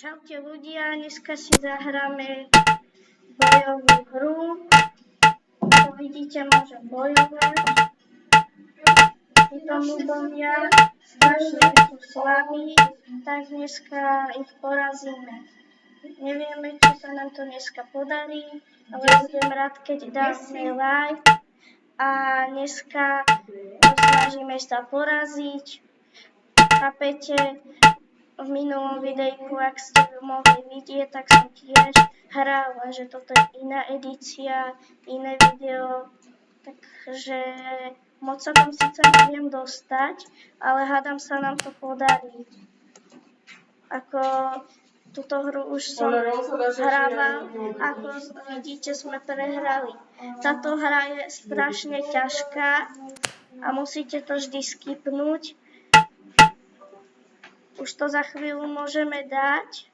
Čaute ľudia, dneska si zahráme bojovú hru. Ako vidíte, môžem bojovať. Títo ľudia strašne sú slabí, tak dneska ich porazíme. Nevieme, či sa nám to dneska podarí, ale budem rád, keď dáme like. A dneska snažíme sa poraziť. Chápete? V minulom videjku, ak ste mohli vidieť, tak som tiež hral, že toto je iná edícia, iné video, takže moc sa tam síce neviem dostať, ale hádam sa nám to podarí. Ako túto hru už som hrával, ako vidíte, sme prehrali. Táto hra je strašne ťažká a musíte to vždy skipnúť. Už to za chvíľu môžeme dať.